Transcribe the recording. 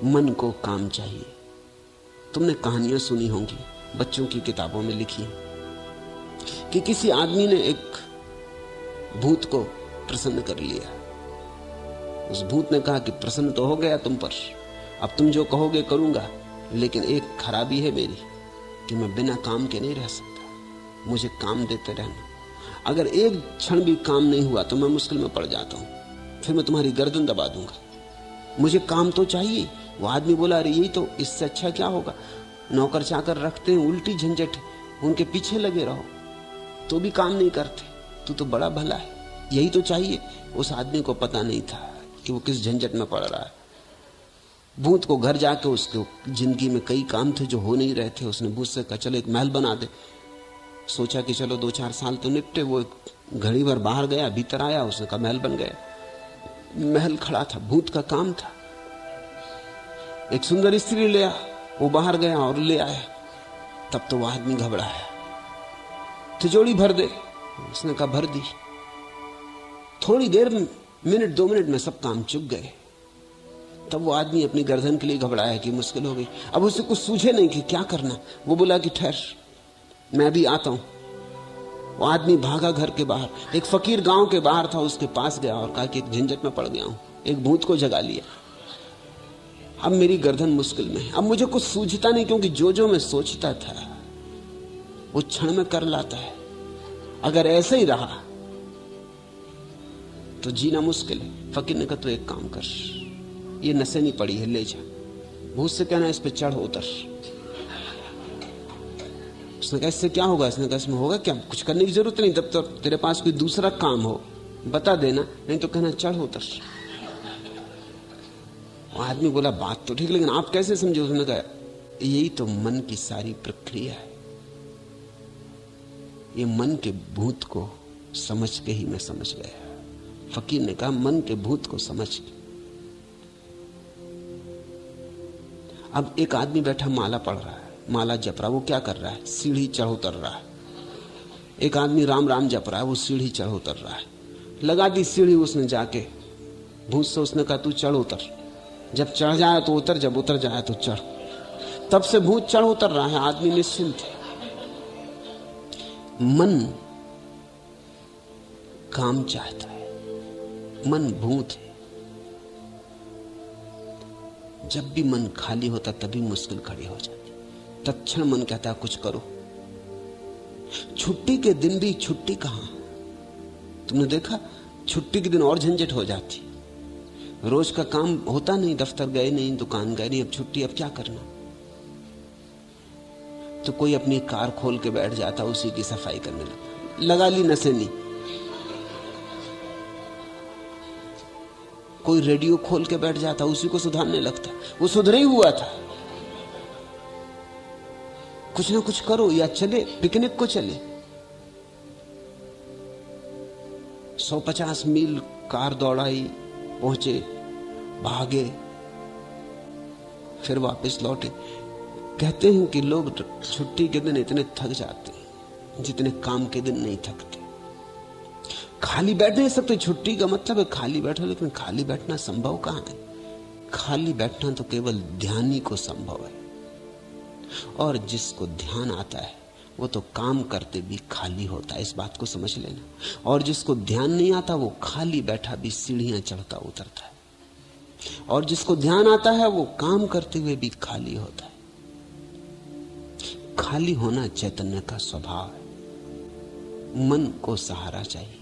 मन को काम चाहिए। तुमने कहानियां सुनी होंगी, बच्चों की किताबों में लिखी है कि किसी आदमी ने एक भूत को प्रसन्न कर लिया। उस भूत ने कहा कि प्रसन्न तो हो गया तुम पर, अब तुम जो कहोगे करूंगा, लेकिन एक खराबी है मेरी कि मैं बिना काम के नहीं रह सकता, मुझे काम देते रहना। अगर एक क्षण भी काम नहीं हुआ तो मैं मुश्किल में पड़ जाता हूं, फिर मैं तुम्हारी गर्दन दबा दूंगा, मुझे काम तो चाहिए। वो आदमी बोला, अरे यही तो, इससे अच्छा क्या होगा, नौकर चाकर रखते हैं, उल्टी झंझट है, उनके पीछे लगे रहो तो भी काम नहीं करते, तू तो बड़ा भला है, यही तो चाहिए। उस आदमी को पता नहीं था कि वो किस झंझट में पड़ रहा है। भूत को घर जाके उसके जिंदगी में कई काम थे जो हो नहीं रहे थे। उसने भूत से कहा, चलो एक महल बना दे। सोचा कि चलो 2-4 साल तो निपटे। वो घड़ी भर बाहर गया, भीतर आया, उसने कहा महल बन गया। महल खड़ा था, भूत का काम था। एक सुंदर स्त्री ले आ, वो बाहर गया और ले आया। तब तो वो आदमी घबराया, तिजोरी भर दे, उसने कहा भर दी। थोड़ी देर में, मिनट 2 मिनट में सब काम चुक गए। तब वो आदमी अपनी गर्दन के लिए घबराया कि मुश्किल हो गई। अब उसे कुछ सूझे नहीं कि क्या करना। वो बोला कि ठहर, मैं भी आता हूं। वो आदमी भागा घर के बाहर, एक फकीर गांव के बाहर था, उसके पास गया और कहा कि एक झंझट में पड़ गया हूं, एक भूत को जगा लिया, अब मेरी गर्दन मुश्किल में है, अब मुझे कुछ सूझता नहीं, क्योंकि जो मैं सोचता था वो क्षण में कर लाता है। अगर ऐसे ही रहा तो जीना मुश्किल है। फकीर ने कहा, तो एक काम कर, ये नसेनी पड़ी है, ले जा। भूत से कहना, इस पे चढ़ उतर। उसने कहा, इससे क्या होगा? इसने कहा, इसमें होगा क्या, कुछ करने की जरूरत नहीं, तब तक तेरे पास कोई दूसरा काम हो बता देना, नहीं तो कहना चढ़ उतर। वो आदमी बोला, बात तो ठीक, लेकिन आप कैसे समझे? उसने कहा, यही तो मन की सारी प्रक्रिया है, ये मन के भूत को समझ के ही मैं समझ गया। फकीर ने कहा, मन के भूत को समझ के। अब एक आदमी बैठा माला पढ़ रहा है, माला जप रहा है। वो क्या कर रहा है? सीढ़ी चढ़ उतर रहा है। एक आदमी राम राम जप रहा है, वो सीढ़ी चढ़ उतर रहा है। लगा दी सीढ़ी उसने जाके भूत से, उसने कहा तू चढ़ उतर, जब चढ़ जाए तो उतर, जब उतर जाए तो चढ़। तब से भूत चढ़ उतर रहा है, आदमी निश्चिंत है। मन काम चाहता है, मन भूत है। जब भी मन खाली होता तभी मुश्किल खड़ी हो जाती। तत्क्षण मन कहता है कुछ करो। छुट्टी के दिन भी छुट्टी कहां? तुमने देखा, छुट्टी के दिन और झंझट हो जाती। रोज का काम होता नहीं, दफ्तर गए नहीं, दुकान गए नहीं, अब छुट्टी, अब क्या करना? तो कोई अपनी कार खोल के बैठ जाता, उसी की सफाई करने लगता, लगा ली नसेनी। कोई रेडियो खोल के बैठ जाता, उसी को सुधारने लगता। वो सुधरे ही हुआ था। कुछ ना कुछ करो, या चले पिकनिक को चले। 150 मील कार दौड़ाई, पहुंचे, भागे, फिर वापस लौटे। कहते हैं कि लोग छुट्टी के दिन इतने थक जाते हैं जितने काम के दिन नहीं थकते। खाली बैठ नहीं सकते, छुट्टी का मतलब है खाली बैठो, लेकिन खाली बैठना संभव कहां है? खाली बैठना तो केवल ध्यान ही को संभव है। और जिसको ध्यान आता है वो तो काम करते भी खाली होता है, इस बात को समझ लेना। और जिसको ध्यान नहीं आता वो खाली बैठा भी सीढ़ियां चढ़ता उतरता है। और जिसको ध्यान आता है वो काम करते हुए भी खाली होता है। खाली होना चैतन्य का स्वभाव है। मन को सहारा चाहिए।